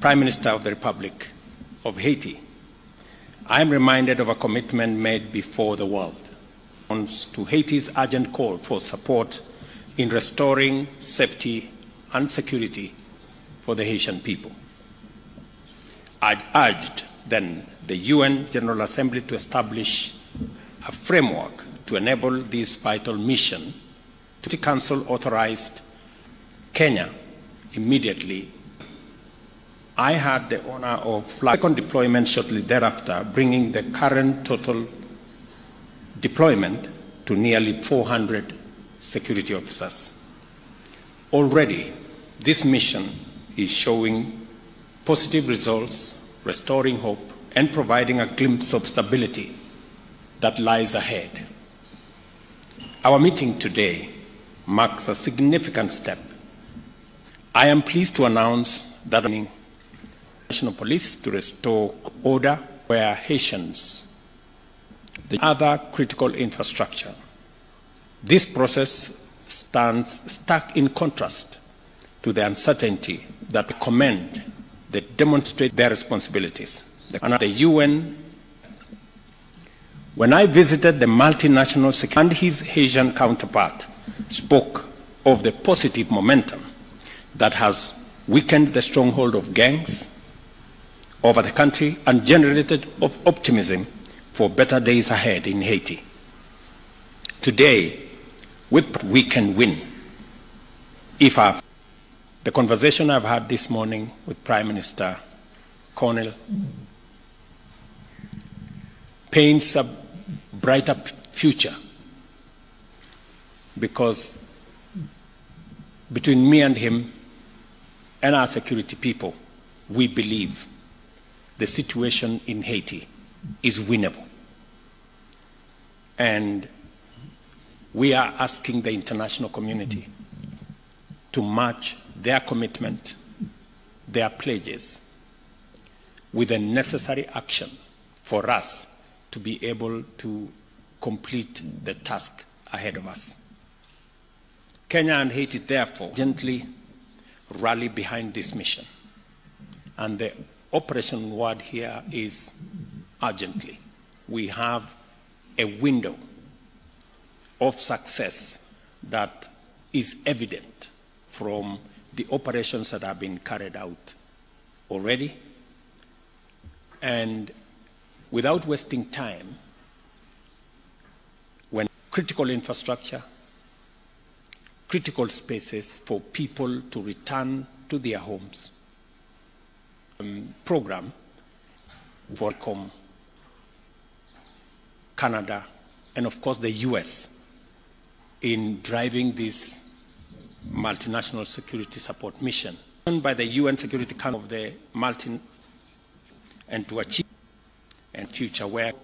Prime Minister of the Republic of Haiti, I am reminded of a commitment made before the world to Haiti's urgent call for support in restoring safety and security for the Haitian people. I urged then the UN General Assembly to establish a framework to enable this vital mission. The Council authorized Kenya immediately. I had the honor of second deployment shortly thereafter, bringing the current total deployment to nearly 400 security officers. Already, this mission is showing positive results, restoring hope, and providing a glimpse of stability that lies ahead. Our meeting today marks a significant step. I am pleased to announce that the National Police to restore order where Haitians, the other critical infrastructure. This process stands stark in contrast to the uncertainty that commend that demonstrate their responsibilities. And the UN, when I visited the multinational security and his Haitian counterpart, spoke of the positive momentum that has weakened the stronghold of gangs over the country and generated optimism for better days ahead in Haiti. Today, we can win. The conversation I've had this morning with Prime Minister Cornell paints a brighter future, because between me and him and our security people, we believe the situation in Haiti is winnable. And we are asking the international community to match their commitment, their pledges, with the necessary action for us to be able to complete the task ahead of us. Kenya and Haiti, therefore, gently rally behind this mission. And the operation word here is urgently. We have a window of success that is evident from the operations that have been carried out already. And without wasting time, when critical infrastructure, critical spaces for people to return to their homes, program for Canada, and of course the US in driving this multinational security support mission by the UN Security Council of the and to achieve and future work,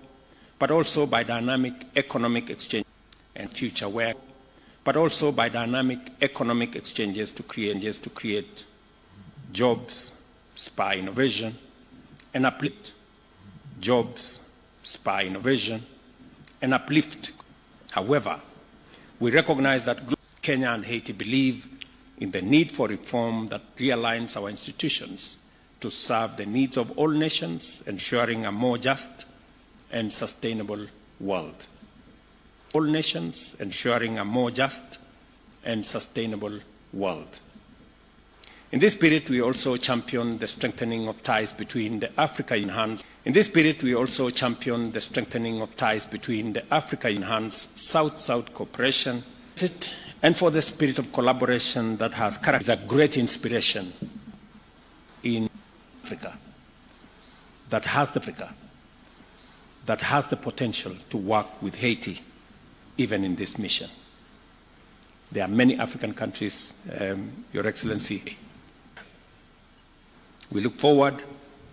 but also by dynamic economic exchange and future work, but also by dynamic economic exchanges to create jobs, spur innovation, and uplift jobs, spur innovation, and uplift. However, we recognize that Kenya and Haiti believe in the need for reform that realigns our institutions to serve the needs of all nations, ensuring a more just and sustainable world. All nations, ensuring a more just and sustainable world. In this spirit, we also champion the strengthening of ties between the Africa Enhanced. In this spirit, we also champion the strengthening of ties between the Africa Enhanced South-South cooperation, and for the spirit of collaboration that has characterized a great inspiration in Africa, that has the potential to work with Haiti, even in this mission. There are many African countries, Your Excellency. We look forward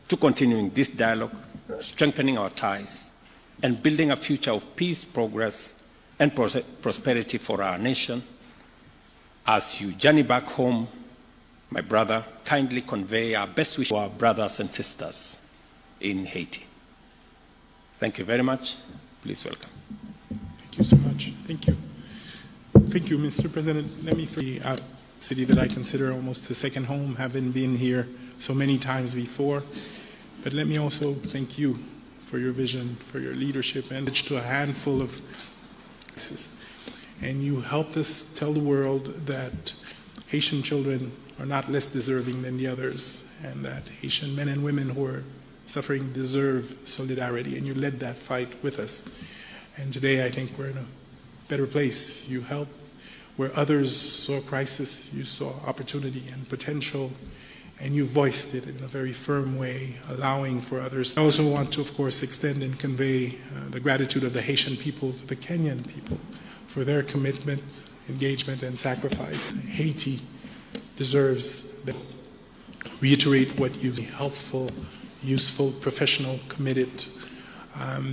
to continuing this dialogue, strengthening our ties, and building a future of peace, progress, and prosperity for our nation. As you journey back home, my brother, kindly convey our best wishes to our brothers and sisters in Haiti. Thank you very much. Please welcome. Thank you so much. Thank you. Thank you, Mr. President. Let me city that I consider almost a second home, having been here so many times before. But let me also thank you for your vision, for your leadership, and to a handful of places. And you helped us tell the world that Haitian children are not less deserving than the others, and that Haitian men and women who are suffering deserve solidarity, and you led that fight with us. And today I think we're in a better place. You helped where others saw crisis, you saw opportunity and potential, and you voiced it in a very firm way, allowing for others. I also want to, of course, extend and convey the gratitude of the Haitian people to the Kenyan people for their commitment, engagement, and sacrifice. Haiti deserves that. Reiterate what you've been helpful, useful, professional, committed.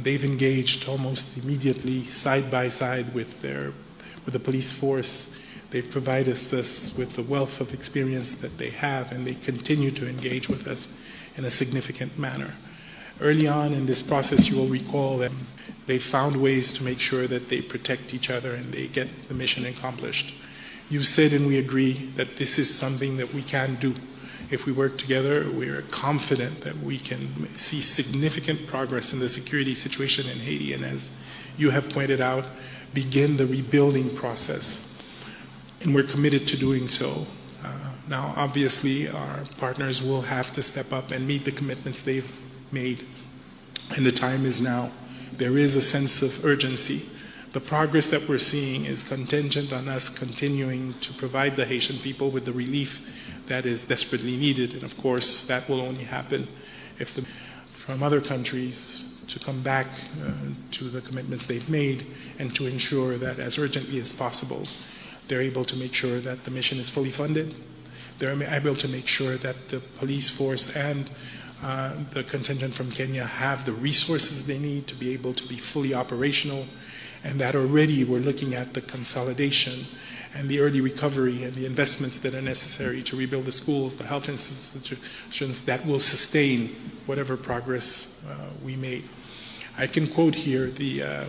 They've engaged almost immediately, side by side with the police force. They've provided us with the wealth of experience that they have, and they continue to engage with us in a significant manner. Early on in this process, you will recall that they found ways to make sure that they protect each other and they get the mission accomplished. You said, and we agree, that this is something that we can do. If we work together, we are confident that we can see significant progress in the security situation in Haiti, and as you have pointed out, begin the rebuilding process. And we're committed to doing so. Now, obviously, our partners will have to step up and meet the commitments they've made, and the time is now. There is a sense of urgency. The progress that we're seeing is contingent on us continuing to provide the Haitian people with the relief that is desperately needed, and of course, that will only happen if from other countries to come back to the commitments they've made and to ensure that as urgently as possible, they're able to make sure that the mission is fully funded. They're able to make sure that the police force and the contingent from Kenya have the resources they need to be able to be fully operational, and that already we're looking at the consolidation and the early recovery and the investments that are necessary to rebuild the schools, the health institutions that will sustain whatever progress we made. I can quote here the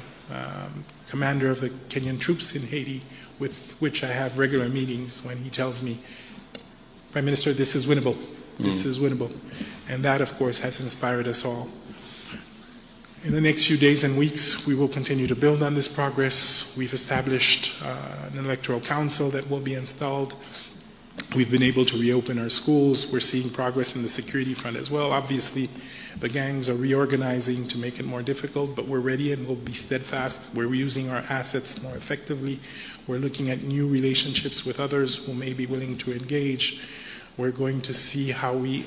commander of the Kenyan troops in Haiti, with which I have regular meetings, when he tells me, Prime Minister, this is winnable. This is winnable. And that, of course, has inspired us all. In the next few days and weeks, we will continue to build on this progress. We've established an electoral council that will be installed. We've been able to reopen our schools. We're seeing progress in the security front as well. Obviously, the gangs are reorganizing to make it more difficult, but we're ready and we'll be steadfast. We're using our assets more effectively. We're looking at new relationships with others who may be willing to engage. We're going to see how we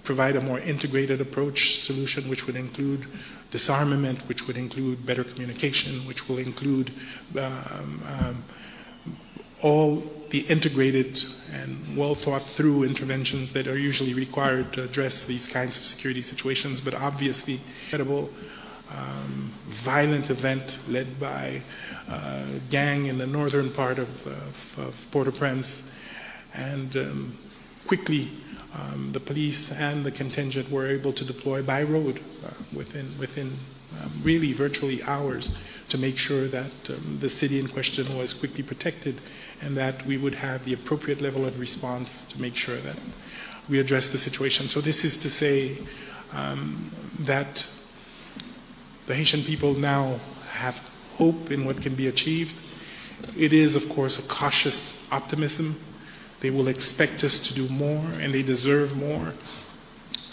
provide a more integrated approach solution, which would include disarmament, which would include better communication, which will include all the integrated and well thought through interventions that are usually required to address these kinds of security situations. But obviously, incredible violent event led by a gang in the northern part of Port-au-Prince, and quickly the police and the contingent were able to deploy by road within really virtually hours to make sure that the city in question was quickly protected, and that we would have the appropriate level of response to make sure that we address the situation. So this is to say that the Haitian people now have hope in what can be achieved. It is, of course, a cautious optimism. They will expect us to do more, and they deserve more.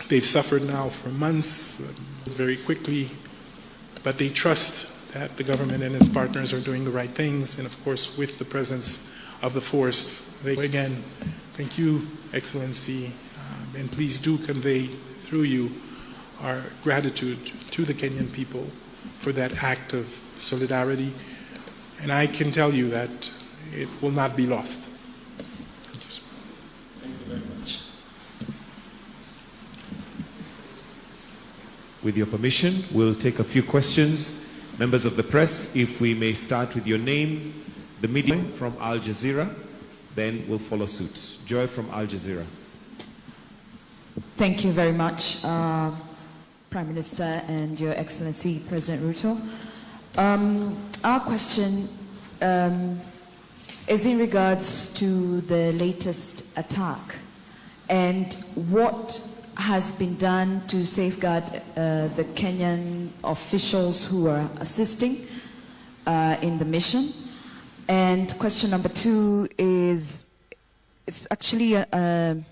They've suffered now for months, very quickly, but they trust that the government and its partners are doing the right things, and of course, with the presence of the force. Again, thank you, Excellency, and please do convey through you our gratitude to the Kenyan people for that act of solidarity, and I can tell you that it will not be lost. With your permission, we'll take a few questions. Members of the press, if we may start with your name, the media from Al Jazeera, then we'll follow suit. Joy from Al Jazeera. Thank you very much, Prime Minister and Your Excellency, President Ruto. Our question is in regards to the latest attack and what has been done to safeguard the Kenyan officials who are assisting in the mission. And question number 2 is, it's actually an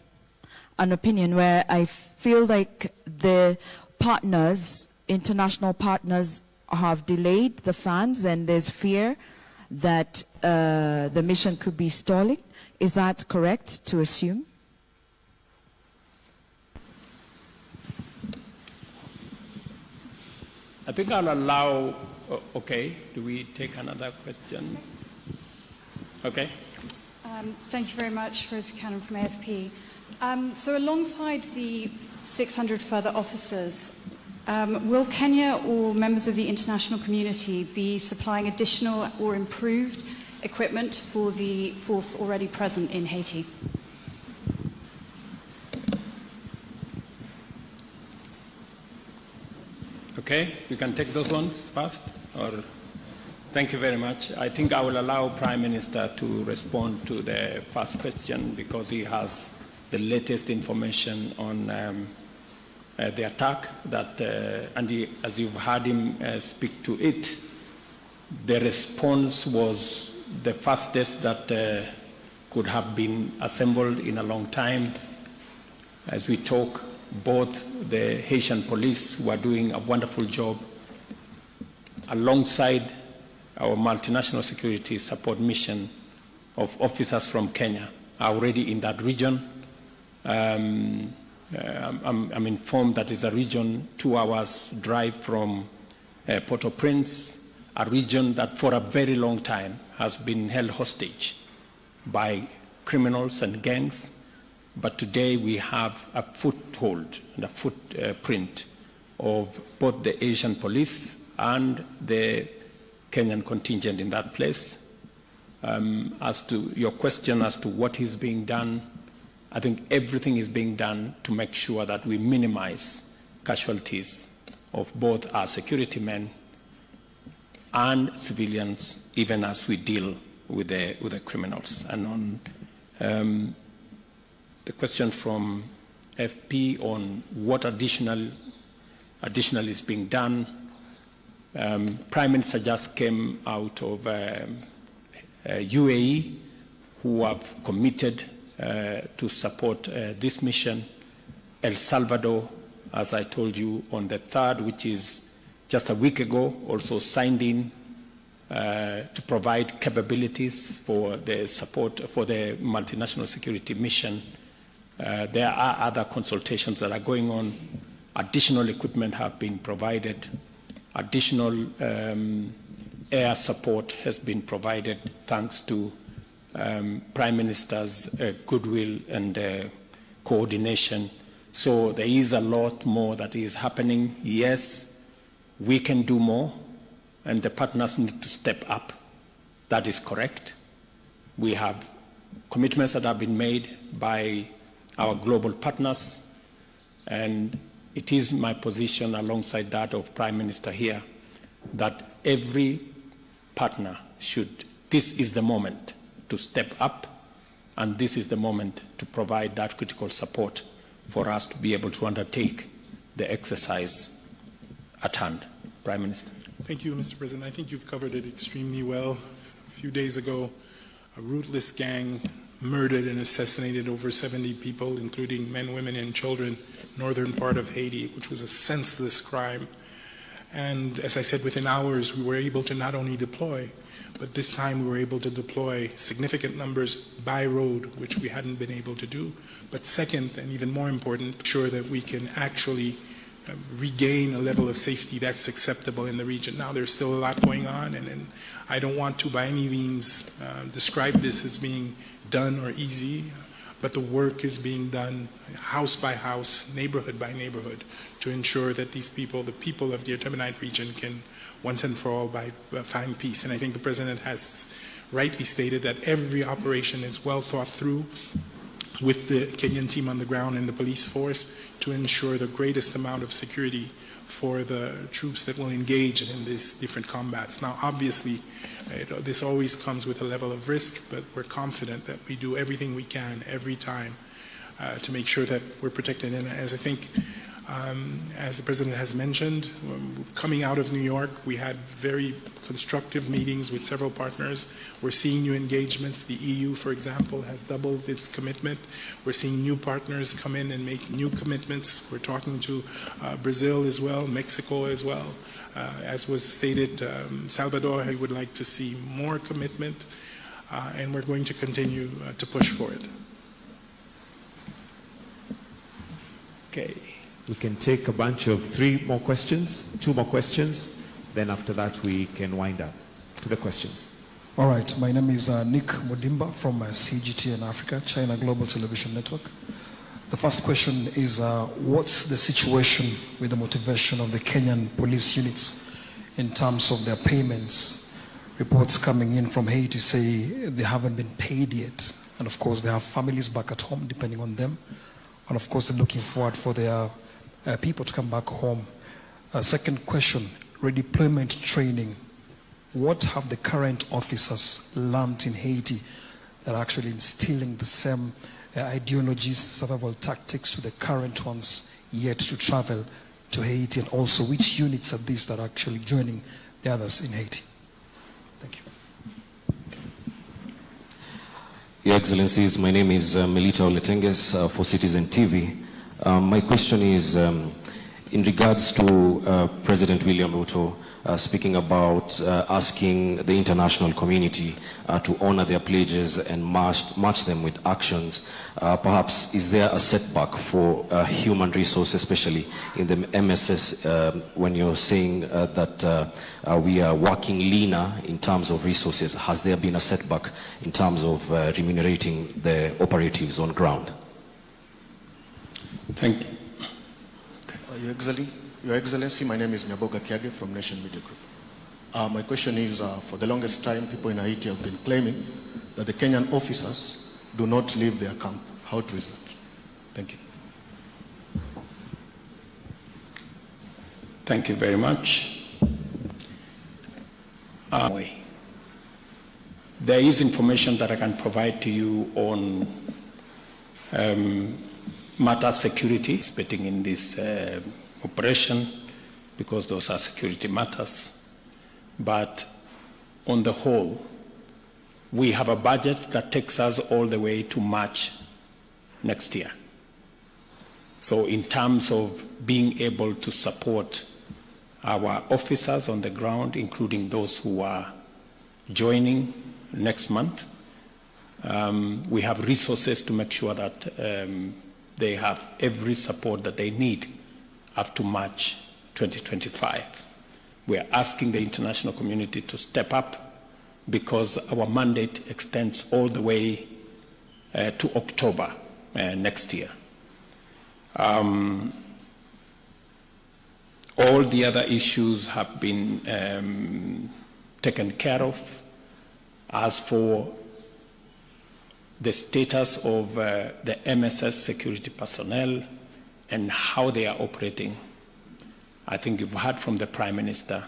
opinion where I feel like the partners, international partners, have delayed the funds and there's fear that the mission could be stalling. Is that correct to assume? I think I'll allow, okay, do we take another question? Okay. Thank you very much, Rose Buchanan from AFP. So alongside the 600 further officers, will Kenya or members of the international community be supplying additional or improved equipment for the force already present in Haiti? Okay, we can take those ones first, or thank you very much. I think I will allow Prime Minister to respond to the first question because he has the latest information on the attack that, and as you've heard him speak to it, the response was the fastest that could have been assembled in a long time. As we talk, both the Haitian police, who are doing a wonderful job, alongside our multinational security support mission of officers from Kenya, are already in that region. I'm informed that it's a region 2 hours drive from Port-au-Prince, a region that for a very long time has been held hostage by criminals and gangs. But today we have a foothold and a footprint of both the Asian police and the Kenyan contingent in that place. As to your question as to what is being done, I think everything is being done to make sure that we minimize casualties of both our security men and civilians, even as we deal with the criminals. And on the question from FP on what additional is being done, Prime Minister just came out of UAE, who have committed to support this mission. El Salvador, as I told you, on the 3rd, which is just a week ago, also signed in to provide capabilities for the support for the multinational security mission. There are other consultations that are going on. Additional equipment have been provided. Additional air support has been provided thanks to Prime Minister's goodwill and coordination. So there is a lot more that is happening. Yes, we can do more, and the partners need to step up. That is correct. We have commitments that have been made by our global partners, and it is my position, alongside that of Prime Minister here, that every partner this is the moment to step up, and this is the moment to provide that critical support for us to be able to undertake the exercise at hand. Prime Minister. Thank you, Mr. President. I think you've covered it extremely well. A few days ago, a ruthless gang murdered and assassinated over 70 people, including men, women, and children, northern part of Haiti, which was a senseless crime. And as I said, within hours, we were able to not only deploy, but this time we were able to deploy significant numbers by road, which we hadn't been able to do. But second, and even more important, ensure that we can actually regain a level of safety that's acceptable in the region. Now, there's still a lot going on, and I don't want to by any means describe this as being done or easy, but the work is being done house by house, neighborhood by neighborhood, to ensure that these people, the people of the Artemonite region, can once and for all find peace. And I think the President has rightly stated that every operation is well thought through, with the Kenyan team on the ground and the police force to ensure the greatest amount of security for the troops that will engage in these different combats. Now, obviously, this always comes with a level of risk, but we're confident that we do everything we can every time to make sure that we're protected. And as I think, as the President has mentioned, coming out of New York, we had very constructive meetings with several partners. We're seeing new engagements. The EU, for example, has doubled its commitment. We're seeing new partners come in and make new commitments. We're talking to Brazil as well, Mexico as well. As was stated, Salvador, I would like to see more commitment, and we're going to continue to push for it. Okay. We can take a bunch of 3 more questions, 2 more questions. Then after that, we can wind up to the questions. All right. My name is Nick Modimba from CGTN Africa, China Global Television Network. The first question is, what's the situation with the motivation of the Kenyan police units in terms of their payments? Reports coming in from Haiti say they haven't been paid yet. And of course, they have families back at home depending on them. And of course, they're looking forward for their people to come back home. Second question, redeployment training. What have the current officers learned in Haiti that are actually instilling the same ideologies, survival tactics to the current ones yet to travel to Haiti? And also, which units are these that are actually joining the others in Haiti? Thank you. Your Excellencies, my name is Melita Oletenges for Citizen TV. My question is in regards to President William Ruto speaking about asking the international community to honor their pledges and match them with actions. Perhaps is there a setback for human resource, especially in the MSS, when you're saying that we are working leaner in terms of resources? Has there been a setback in terms of remunerating the operatives on ground? Thank you. Your Excellency, my name is Nyaboga Kiage from Nation Media Group. My question is, for the longest time, people in Haiti have been claiming that the Kenyan officers do not leave their camp. How true is that? Thank you. Thank you very much. There is information that I can provide to you on matter security, participating in this operation, because those are security matters. But on the whole, we have a budget that takes us all the way to March next year. So in terms of being able to support our officers on the ground, including those who are joining next month, we have resources to make sure that they have every support that they need up to March 2025. We are asking the international community to step up because our mandate extends all the way to October next year. All the other issues have been taken care of. As for the status of the MSS security personnel and how they are operating, I think you've heard from the Prime Minister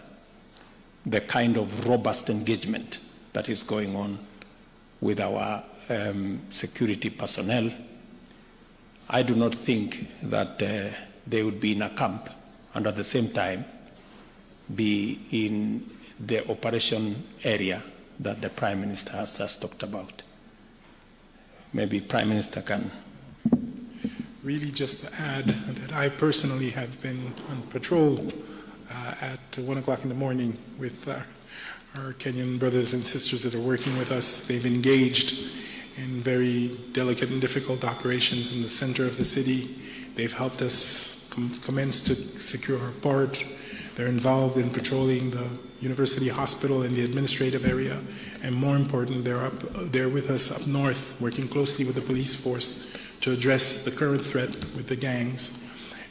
the kind of robust engagement that is going on with our security personnel. I do not think that they would be in a camp and at the same time be in the operation area that the Prime Minister has just talked about. Maybe Prime Minister can. Really just to add that I personally have been on patrol at 1 o'clock in the morning with our Kenyan brothers and sisters that are working with us. They've engaged in very delicate and difficult operations in the center of the city. They've helped us commence to secure our port. They're involved in patrolling the university hospital and the administrative area. And more important, they're with us up north, working closely with the police force to address the current threat with the gangs.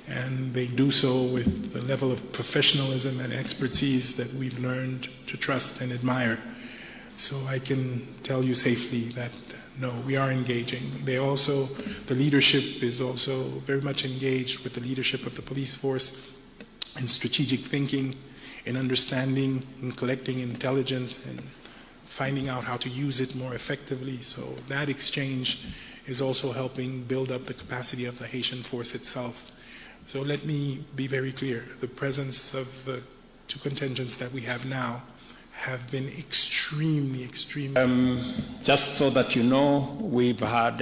And they do so with the level of professionalism and expertise that we've learned to trust and admire. So I can tell you safely that No, we are engaging. The leadership is also very much engaged with the leadership of the police force in strategic thinking, in understanding and collecting intelligence and finding out how to use it more effectively. So that exchange is also helping build up the capacity of the Haitian force itself. So let me be very clear. The presence of the two contingents that we have now have been extremely. Just so that you know, we've had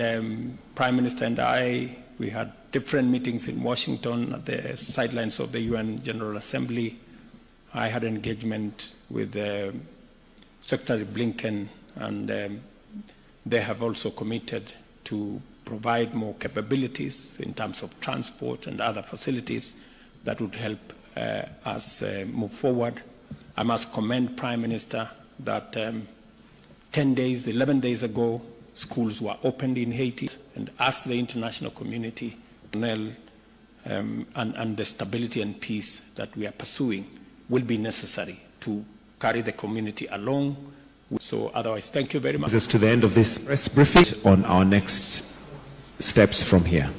Prime Minister and we had different meetings in Washington at the sidelines of the UN General Assembly. I had engagement with Secretary Blinken, and they have also committed to provide more capabilities in terms of transport and other facilities that would help us move forward. I must commend Prime Minister that 11 days ago, schools were opened in Haiti, and asked the international community and the stability and peace that we are pursuing will be necessary to carry the community along. So otherwise, thank you very much. This is to the end of this press briefing on our next steps from here.